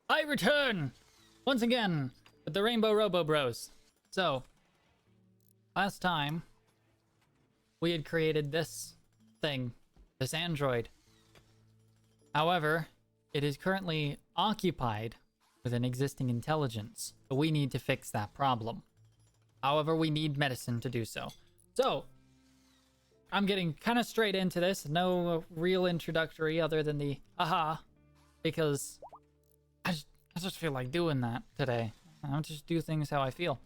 I return once again with the Rainbow Robo Bros. So, last time we had created this thing, this android. However, it is currently occupied with an existing intelligence. So we need to fix that problem. However, we need medicine to do so. So, I'm getting kind of straight into this. No real introductory other than the aha, because I just feel like doing that today. I'll just do things how I feel.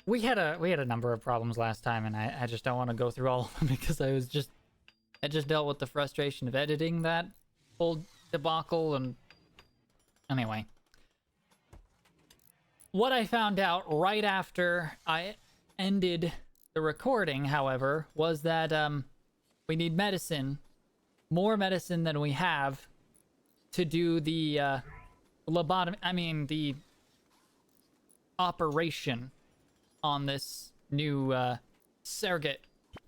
We had a number of problems last time, and I just don't want to go through all of them because I just dealt with the frustration of editing that whole debacle. And anyway, what I found out right after I ended the recording, however, was that we need medicine, more medicine than we have, to do the the operation on this new surrogate.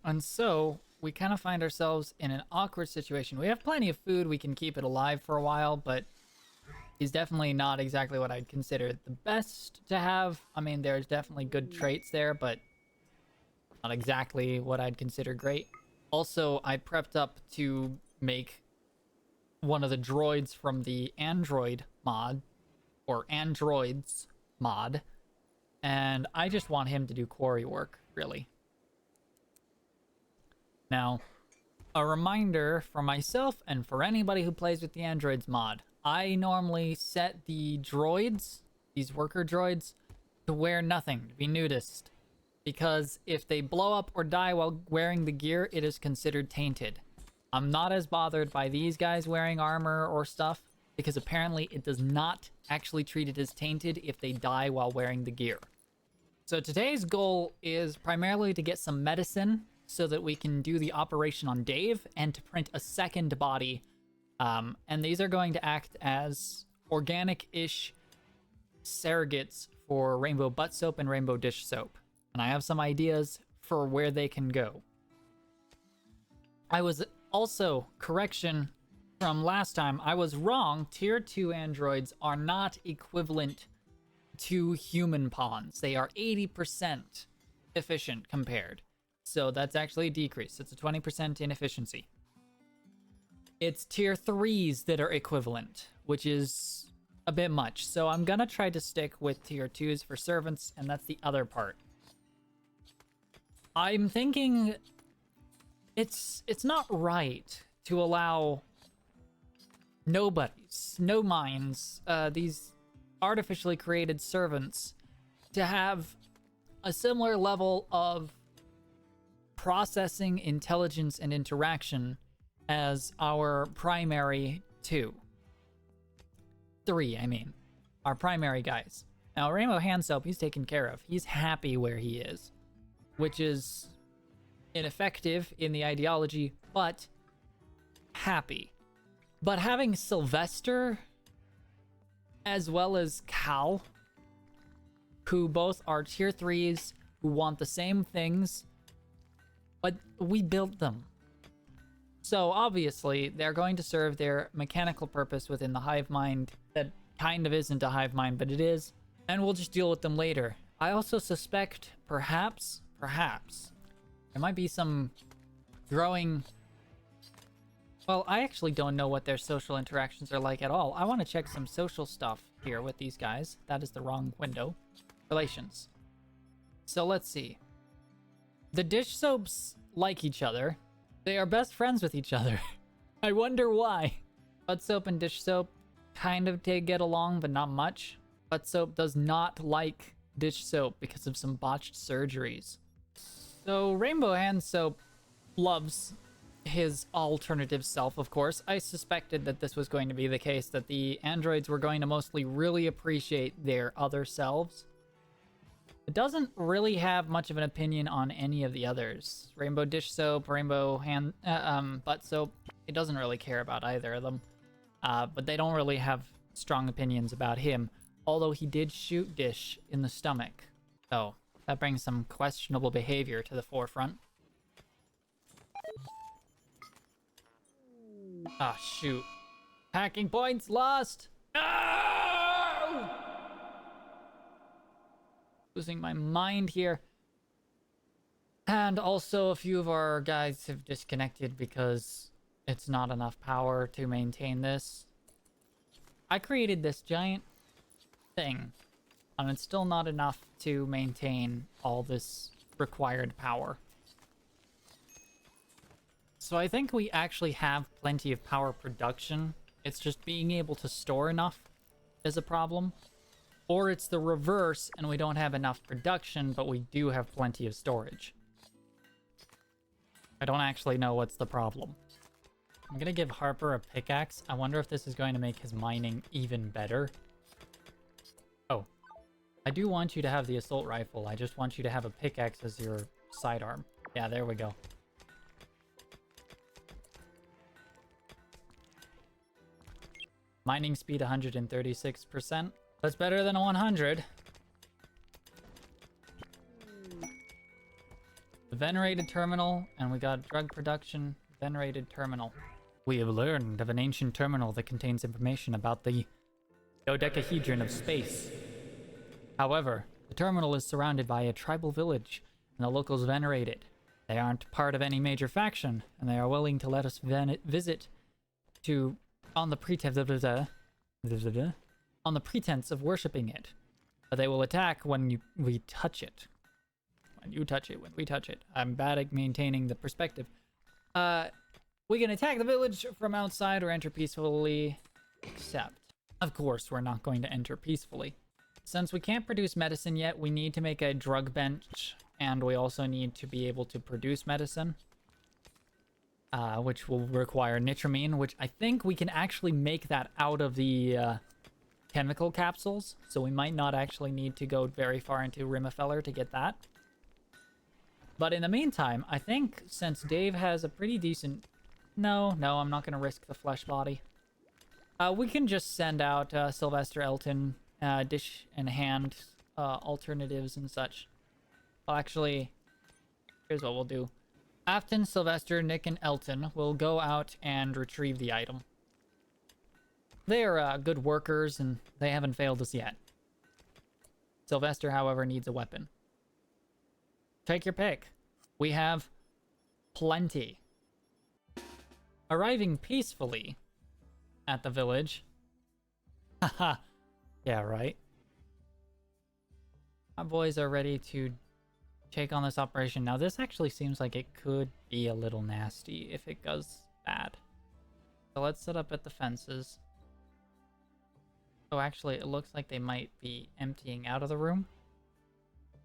And so we kind of find ourselves in an awkward situation. We have plenty of food, we can keep it alive for a while, but he's definitely not exactly what I'd consider the best to have. I mean, there's definitely good traits there, but not exactly what I'd consider great. Also, I prepped up to make one of the droids from the Android mod, or Androids mod, and I just want him to do quarry work, really. Now, a reminder for myself and for anybody who plays with the Androids mod, I normally set the droids, these worker droids, to wear nothing, to be nudist. Because if they blow up or die while wearing the gear, it is considered tainted. I'm not as bothered by these guys wearing armor or stuff, because apparently it does not actually treat it as tainted if they die while wearing the gear. So today's goal is primarily to get some medicine so that we can do the operation on Dave and to print a second body. And these are going to act as organic-ish surrogates for Rainbow Butt Soap and Rainbow Dish Soap. And I have some ideas for where they can go. I was also, correction from last time, I was wrong. Tier 2 androids are not equivalent to human pawns. They are 80% efficient compared. So that's actually a decrease. It's a 20% inefficiency. It's tier 3s that are equivalent, which is a bit much. So I'm gonna try to stick with tier 2s for servants, and that's the other part. I'm thinking it's not right to allow nobodies, no minds, these artificially created servants to have a similar level of processing, intelligence, and interaction as our primary three, our primary guys. Now, Rainbow Hand Soap, he's taken care of. He's happy where he is, which is ineffective in the ideology, but happy. But having Sylvester as well as Cal, who both are tier 3s, who want the same things, but we built them. So obviously, they're going to serve their mechanical purpose within the hive mind that kind of isn't a hive mind, but it is, and we'll just deal with them later. I also suspect, perhaps, there might be some growing... Well, I actually don't know what their social interactions are like at all. I want to check some social stuff here with these guys. That is the wrong window. Relations. So let's see. The dish soaps like each other. They are best friends with each other. I wonder why. Butt soap and dish soap kind of get along, but not much. Butt soap does not like dish soap because of some botched surgeries. So Rainbow Hand Soap loves his alternative self, of course. I suspected that this was going to be the case, that the androids were going to mostly really appreciate their other selves. It doesn't really have much of an opinion on any of the others. Rainbow Dish Soap, Rainbow Butt Soap, it doesn't really care about either of them. But they don't really have strong opinions about him, although he did shoot Dish in the stomach. So that brings some questionable behavior to the forefront. Ah, shoot. Hacking points lost! No! Losing my mind here. And also, a few of our guys have disconnected because it's not enough power to maintain this. I created this giant thing, and it's still not enough to maintain all this required power. So I think we actually have plenty of power production. It's just being able to store enough is a problem. Or it's the reverse, and we don't have enough production, but we do have plenty of storage. I don't actually know what's the problem. I'm gonna give Harper a pickaxe. I wonder if this is going to make his mining even better. Oh. I do want you to have the assault rifle. I just want you to have a pickaxe as your sidearm. Yeah, there we go. Mining speed 136%. That's better than a 100. The venerated terminal, and we got drug production, venerated terminal. We have learned of an ancient terminal that contains information about the dodecahedron of space. However, the terminal is surrounded by a tribal village, and the locals venerate it. They aren't part of any major faction, and they are willing to let us visit to on the pretense of worshipping it. But they will attack when we touch it. When you touch it, when we touch it. I'm bad at maintaining the perspective. We can attack the village from outside or enter peacefully, except, of course, we're not going to enter peacefully. Since we can't produce medicine yet, we need to make a drug bench, and we also need to be able to produce medicine, which will require nitramine, which I think we can actually make that out of the chemical capsules, so we might not actually need to go very far into Rimworld to get that. But in the meantime, I think since Dave has a pretty decent... No, I'm not going to risk the flesh body. We can just send out Sylvester Elton dish and hand alternatives and such. Well, actually, here's what we'll do. Afton, Sylvester, Nick, and Elton will go out and retrieve the item. They are good workers, and they haven't failed us yet. Sylvester, however, needs a weapon. Take your pick. We have plenty. Arriving peacefully at the village. Haha. Yeah, right. Our boys are ready to take on this operation. Now, this actually seems like it could be a little nasty if it goes bad. So let's set up at the fences. Oh, actually, it looks like they might be emptying out of the room.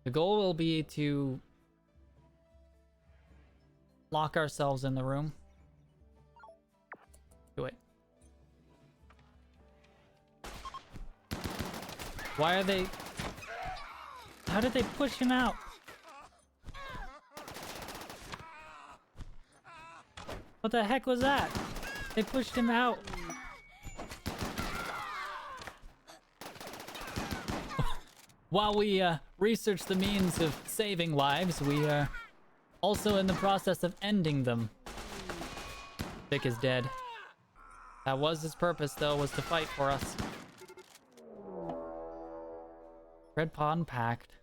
The goal will be to lock ourselves in the room. Do it. Why are they... How did they push him out? What the heck was that? They pushed him out. While we research the means of saving lives, we are also in the process of ending them. Vic is dead. That was his purpose, though, was to fight for us. Red Pond packed.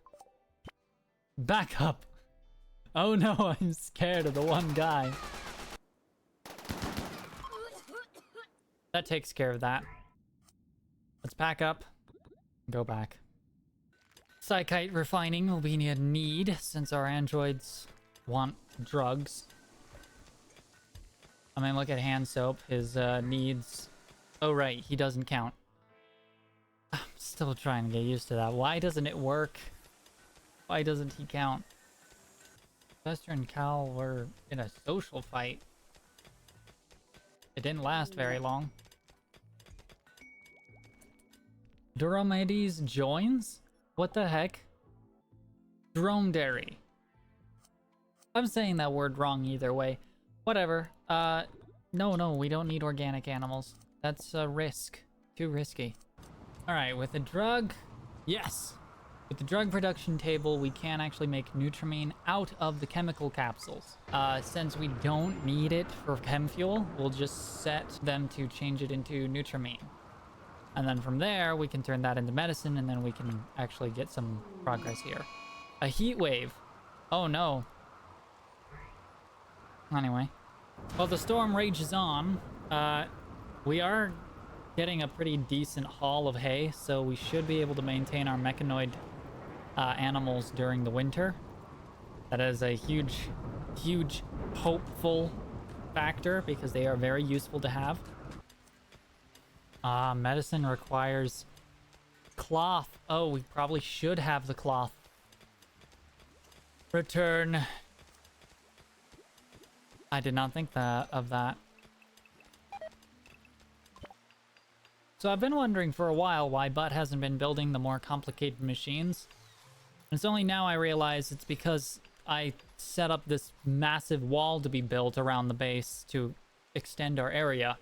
Back up! Oh no, I'm scared of the one guy. That takes care of that. Let's pack up. Go back. Psychite refining will be a need since our androids want drugs. I mean, look at hand soap. His needs... Oh, right. He doesn't count. I'm still trying to get used to that. Why doesn't it work? Why doesn't he count? Chester and Cal were in a social fight. It didn't last very long. Dromedes joins? What the heck? Dromedary. I'm saying that word wrong either way. Whatever. No, we don't need organic animals. That's a risk. Too risky. Alright, with the drug... Yes! With the drug production table, we can actually make nutramine out of the chemical capsules. Since we don't need it for chem fuel, we'll just set them to change it into nutramine. And then from there, we can turn that into medicine, and then we can actually get some progress here. A heat wave. Oh no. Anyway. Well, the storm rages on. We are getting a pretty decent haul of hay, so we should be able to maintain our mechanoid animals during the winter. That is a huge, huge hopeful factor because they are very useful to have. Medicine requires cloth. Oh, we probably should have the cloth. Return. I did not think of that. So I've been wondering for a while why Butt hasn't been building the more complicated machines. And it's only now I realize it's because I set up this massive wall to be built around the base to extend our area.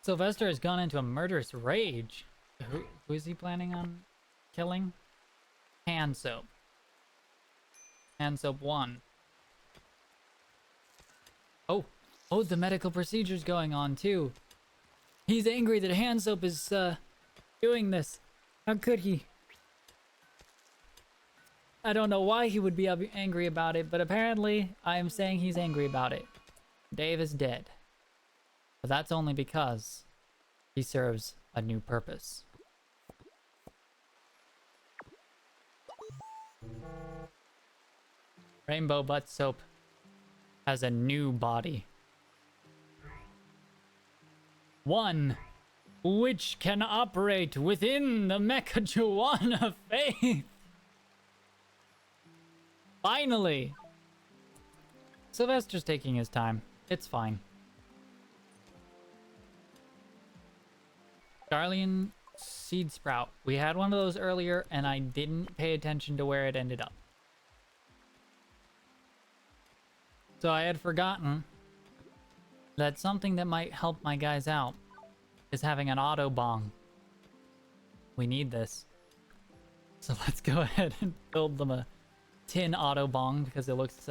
Sylvester has gone into a murderous rage. Who is he planning on killing? Hand soap. Hand soap 1. Oh, the medical procedure's going on too. He's angry that hand soap is doing this. How could he? I don't know why he would be angry about it, but apparently I am saying he's angry about it. Dave is dead. But that's only because he serves a new purpose. Rainbow Butt Soap has a new body. One which can operate within the Mecha of faith. Finally! Sylvester's taking his time. It's fine. Darlian Seed Sprout. We had one of those earlier, and I didn't pay attention to where it ended up. So I had forgotten that something that might help my guys out is having an auto bong. We need this. So let's go ahead and build them a tin auto bong because it looks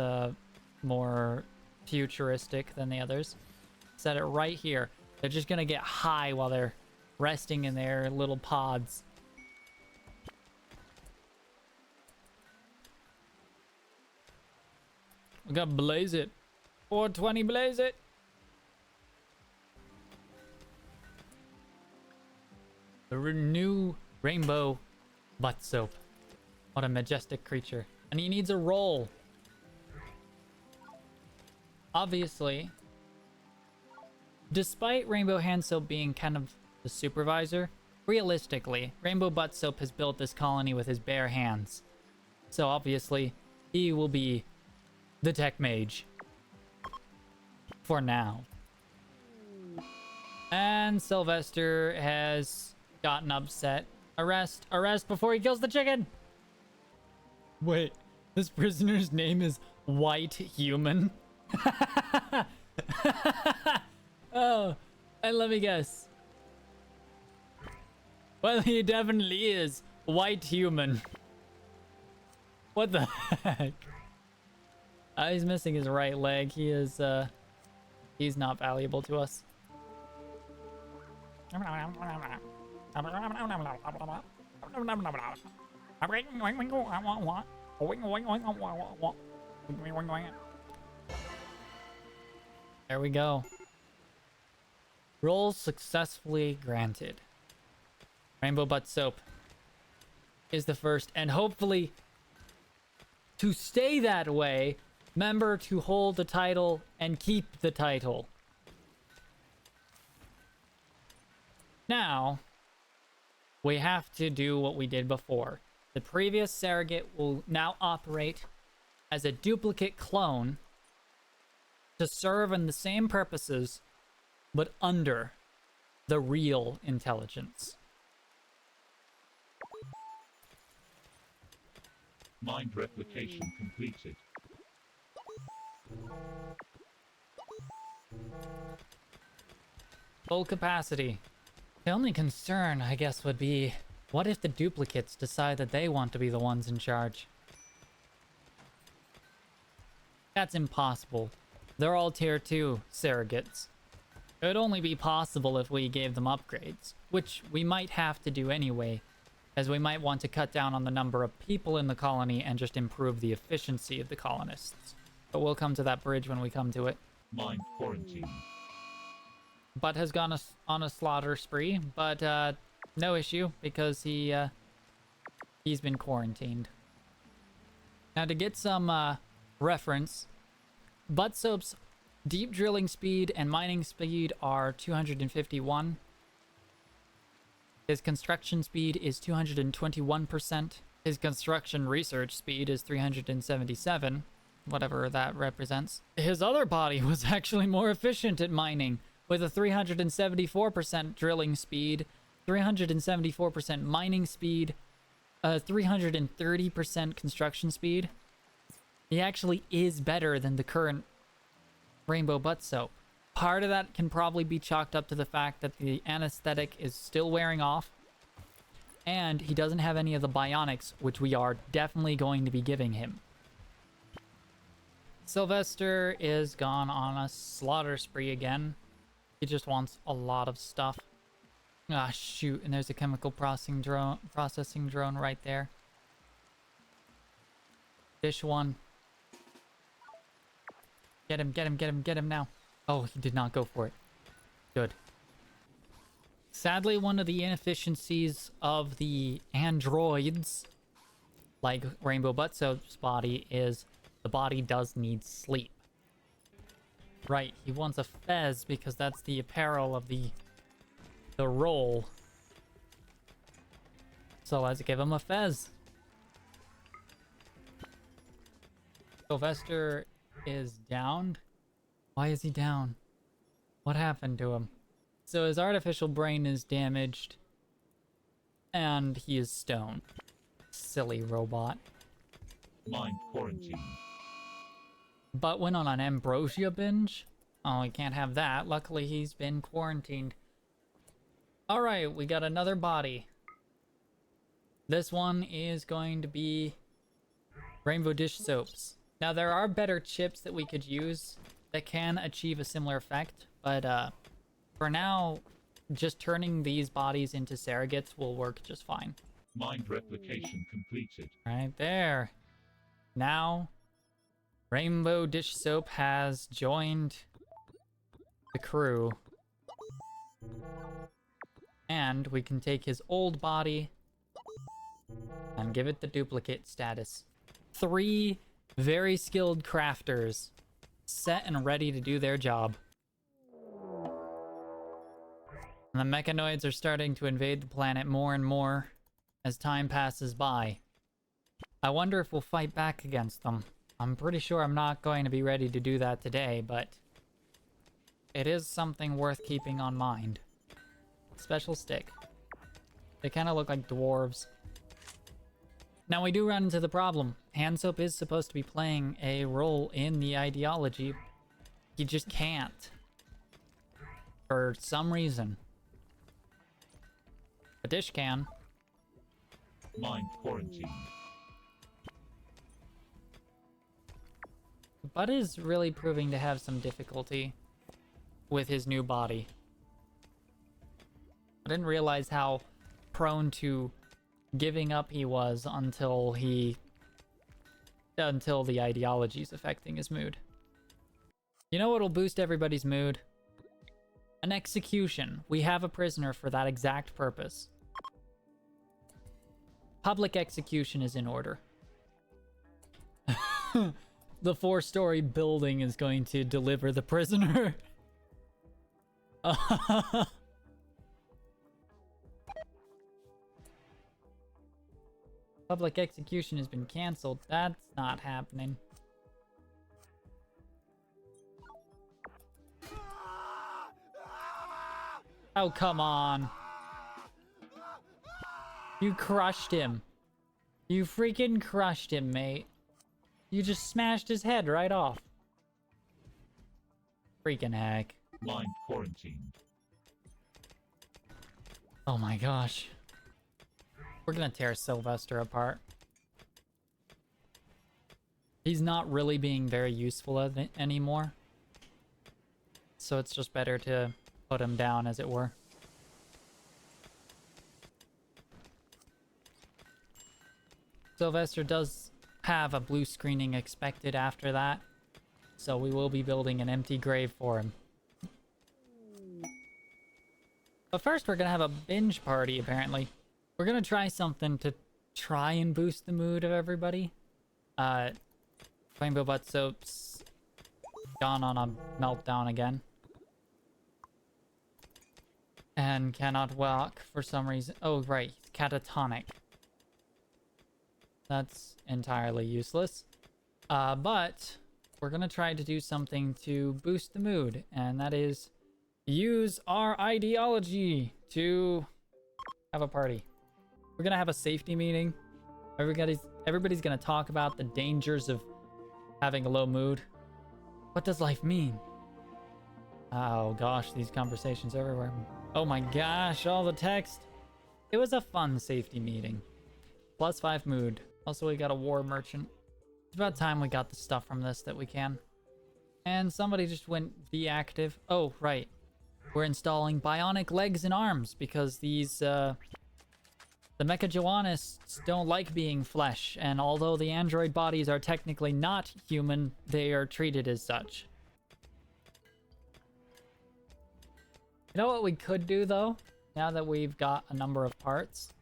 more futuristic than the others. Set it right here. They're just gonna get high while they're resting in their little pods. We got Blaze It. 420 Blaze It. The new Rainbow Butt Soap. What a majestic creature. And he needs a roll. Obviously, despite Rainbow Hand Soap being kind of the supervisor, realistically, Rainbow Butt Soap has built this colony with his bare hands. So obviously, he will be the tech mage. For now. And Sylvester has gotten upset. Arrest! Arrest before he kills the chicken! Wait, this prisoner's name is White Human? Oh, and let me guess. Well, he definitely is White Human. What the heck? He's missing his right leg. He is, he's not valuable to us. There we go. Role successfully granted. Rainbow Butt Soap is the first, and hopefully to stay that way, member to hold the title and keep the title. Now, we have to do what we did before. The previous surrogate will now operate as a duplicate clone to serve in the same purposes, but under the real intelligence. Mind replication completed. Full capacity. The only concern, I guess, would be, what if the duplicates decide that they want to be the ones in charge? That's impossible. They're all tier 2 surrogates. It would only be possible if we gave them upgrades, which we might have to do anyway, as we might want to cut down on the number of people in the colony and just improve the efficiency of the colonists. But we'll come to that bridge when we come to it. Mind quarantine. Butt has gone on a slaughter spree, but no issue because he's been quarantined. Now to get some reference, Butt Soap's deep drilling speed and mining speed are 251. His construction speed is 221%. His construction research speed is 377, whatever that represents. His other body was actually more efficient at mining, with a 374% drilling speed, 374% mining speed, 330% construction speed. He actually is better than the current Rainbow Butt Soap. Part of that can probably be chalked up to the fact that the anesthetic is still wearing off, and he doesn't have any of the bionics, which we are definitely going to be giving him. Sylvester is gone on a slaughter spree again. He just wants a lot of stuff. Ah, shoot, and there's a chemical processing drone right there. Dish one. Get him, get him, get him, get him now. Oh, he did not go for it. Good. Sadly, one of the inefficiencies of the androids, like Rainbow Butt Soap's body, is the body does need sleep. Right, he wants a fez because that's the apparel of the role. So let's give him a fez. Sylvester is downed. Why is he down? What happened to him? So his artificial brain is damaged, and he is stoned. Silly robot. Mind quarantine. But went on an ambrosia binge? Oh, we can't have that. Luckily, he's been quarantined. Alright, we got another body. This one is going to be Rainbow Dish Soaps. Now, there are better chips that we could use that can achieve a similar effect, but for now, just turning these bodies into surrogates will work just fine. Mind replication completed. Right there. Now, Rainbow Dish Soap has joined the crew. And we can take his old body and give it the duplicate status. 3 very skilled crafters set and ready to do their job. And the mechanoids are starting to invade the planet more and more as time passes by. I wonder if we'll fight back against them. I'm pretty sure I'm not going to be ready to do that today, but it is something worth keeping on mind. Special stick. They kind of look like dwarves. Now we do run into the problem. Hand Soap is supposed to be playing a role in the ideology. He just can't. For some reason. A dish can. Mind quarantine. Bud is really proving to have some difficulty with his new body. I didn't realize how prone to giving up he was until the ideology's affecting his mood. You know what'll boost everybody's mood? An execution. We have a prisoner for that exact purpose. Public execution is in order. The 4-story building is going to deliver the prisoner. Public execution has been canceled. That's not happening. Oh, come on. You crushed him. You freaking crushed him, mate. You just smashed his head right off. Freaking heck. Mind quarantine. Oh my gosh. We're gonna tear Sylvester apart. He's not really being very useful anymore. So it's just better to put him down, as it were. Sylvester does have a blue screening expected after that, so we will be building an empty grave for him. But first, we're gonna have a binge party, apparently. We're gonna try something to try and boost the mood of everybody. Rainbow Butt Soap's gone on a meltdown again. And cannot walk for some reason. Oh, right, he's catatonic. That's entirely useless. But we're gonna try to do something to boost the mood, and that is use our ideology to have a party. We're gonna have a safety meeting. Everybody's gonna talk about the dangers of having a low mood. What does life mean? Oh gosh, these conversations everywhere. Oh my gosh, all the text. It was a fun safety meeting. +5 mood. Also, we got a war merchant. It's about time we got the stuff from this that we can. And somebody just went deactive. Oh, right. We're installing bionic legs and arms because these, the Mechajoanists don't like being flesh, and although the android bodies are technically not human, they are treated as such. You know what we could do, though? Now that we've got a number of parts?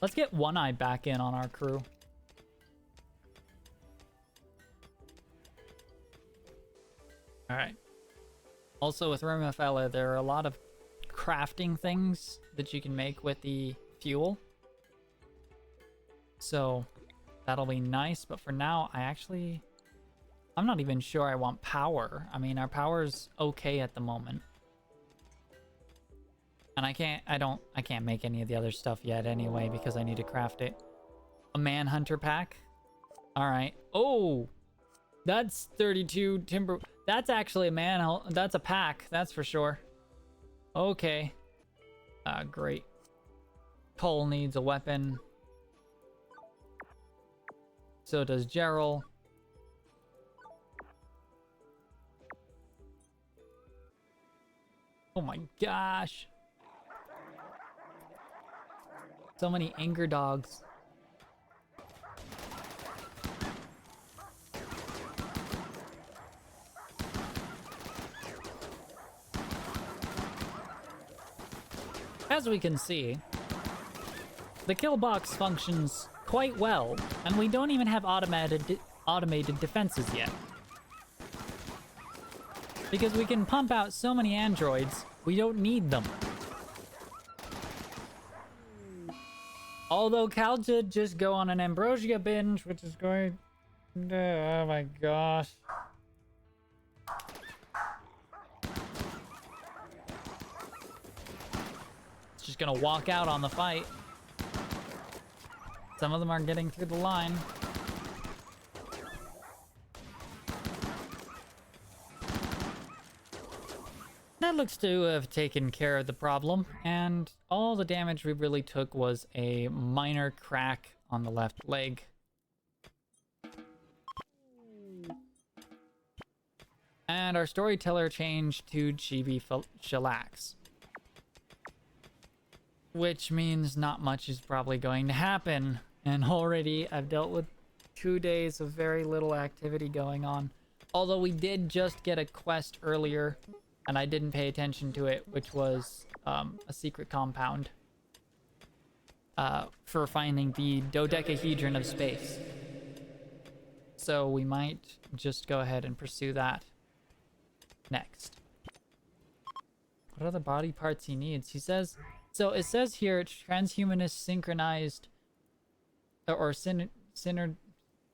Let's get One Eye back in on our crew. Alright. Also, with Rumafella, there are a lot of crafting things that you can make with the fuel. So, that'll be nice, but for now, I'm not even sure I want power. I mean, our power's okay at the moment. And I can't make any of the other stuff yet anyway because I need to craft it. A Manhunter pack. All right. Oh, that's 32 timber. That's actually that's a pack. That's for sure. Okay. Great. Cole needs a weapon. So does Gerald. Oh my gosh. So many anger dogs. As we can see, the kill box functions quite well, and we don't even have automated defenses yet. Because we can pump out so many androids, we don't need them. Although Cal did just go on an Ambrosia binge, which is going... Oh my gosh. It's just gonna walk out on the fight. Some of them are getting through the line. That looks to have taken care of the problem, and all the damage we really took was a minor crack on the left leg. And our storyteller changed to Chibi Shellax. Which means not much is probably going to happen. And already I've dealt with 2 days of very little activity going on. Although we did just get a quest earlier, and I didn't pay attention to it, which was a secret compound for finding the dodecahedron of space. So we might just go ahead and pursue that next. What other body parts he needs? He says, so it says here, transhumanist synchronized, or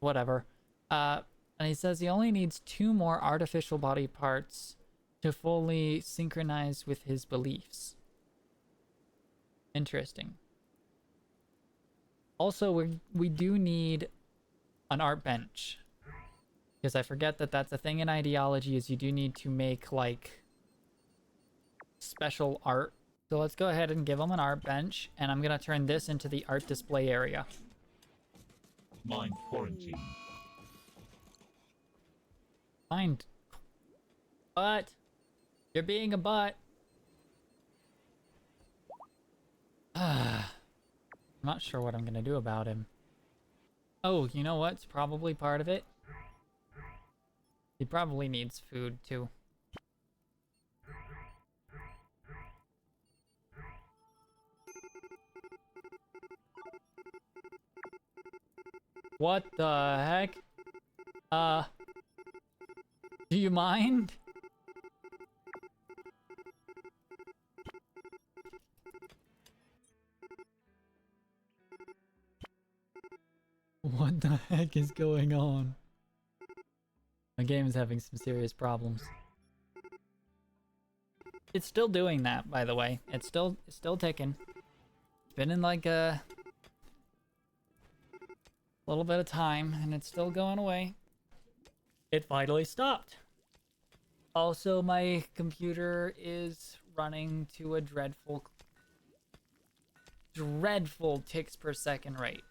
whatever. And he says he only needs 2 more artificial body parts to fully synchronize with his beliefs. Interesting. Also, we do need an art bench. Because I forget that that's a thing in ideology, is you do need to make, like, special art. So let's go ahead and give him an art bench, and I'm gonna turn this into the art display area. Mind quarantine. Mind. What? You're being a butt. I'm not sure what I'm gonna do about him. Oh, you know what's probably part of it? He probably needs food too. What the heck? Do you mind? What the heck is going on? My game is having some serious problems. It's still doing that, by the way. It's still ticking. It's been in like a little bit of time, and it's still going away. It finally stopped. Also, my computer is running to a dreadful ticks per second rate.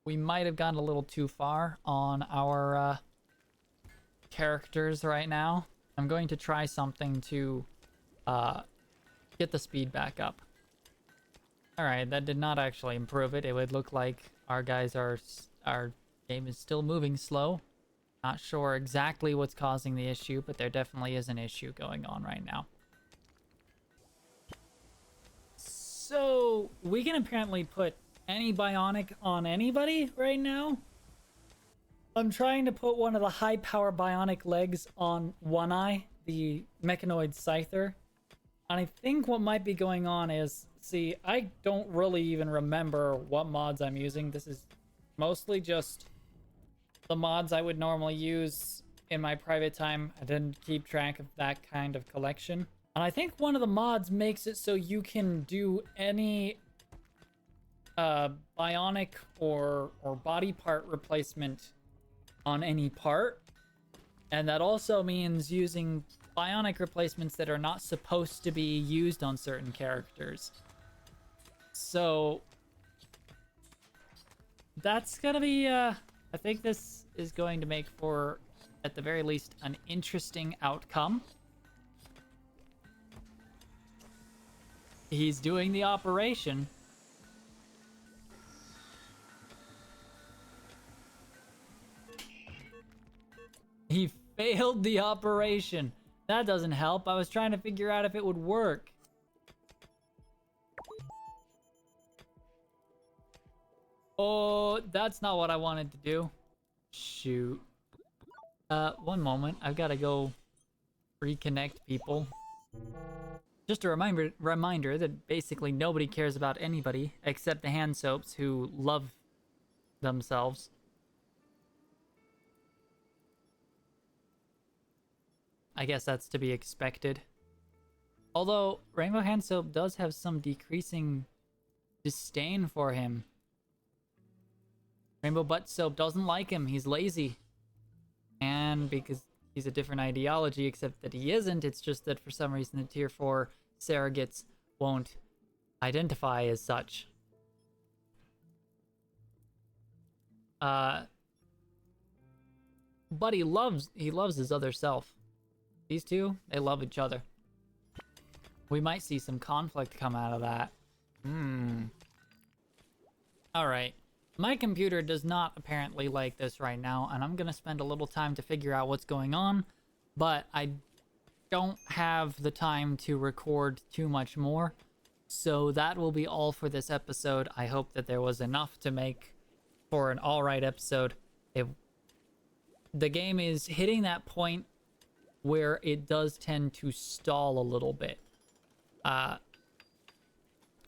We might have gone a little too far on our characters right now. I'm going to try something to get the speed back up. Alright, that did not actually improve it. It would look like our game is still moving slow. Not sure exactly what's causing the issue, but there definitely is an issue going on right now. So, we can apparently put any bionic on anybody right now. I'm trying to put one of the high power bionic legs on One Eye, the mechanoid scyther. And I think what might be going on is, see, I don't really even remember what mods I'm using. This is mostly just the mods I would normally use in my private time. I didn't keep track of that kind of collection. And I think one of the mods makes it so you can do any bionic or body part replacement on any part. And that also means using bionic replacements that are not supposed to be used on certain characters. So that's gonna be I think this is going to make for, at the very least, an interesting outcome. He's doing the operation. He failed the operation. That doesn't help. I was trying to figure out if it would work. Oh, that's not what I wanted to do. Shoot. One moment. I've got to go reconnect people. Just a reminder that basically nobody cares about anybody except the hand soaps who love themselves. I guess that's to be expected. Although, Rainbow Hand Soap does have some decreasing disdain for him. Rainbow Butt Soap doesn't like him. He's lazy. And because he's a different ideology, except that he isn't, it's just that for some reason the Tier 4 surrogates won't identify as such. But he loves his other self. These two, they love each other. We might see some conflict come out of that. Alright. My computer does not apparently like this right now, and I'm gonna spend a little time to figure out what's going on, but I don't have the time to record too much more. So that will be all for this episode. I hope that there was enough to make for an alright episode. The game is hitting that point where it does tend to stall a little bit.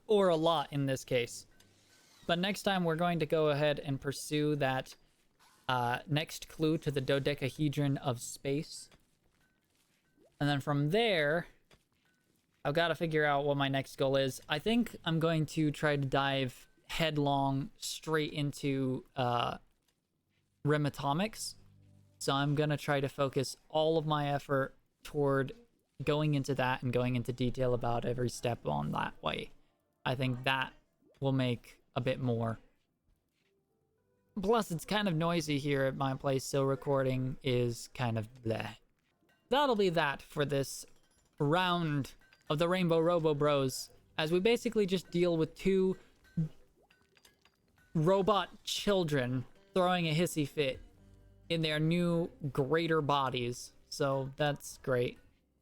Or a lot in this case. But next time we're going to go ahead and pursue that next clue to the dodecahedron of space. And then from there, I've got to figure out what my next goal is. I think I'm going to try to dive headlong straight into rim atomics. So I'm going to try to focus all of my effort toward going into that and going into detail about every step on that way. I think that will make a bit more Plus, it's kind of noisy here at my place, so recording is kind of bleh. That'll be that for this round of the Rainbow Robo Bros, as we basically just deal with two robot children throwing a hissy fit in their new greater bodies. So that's great.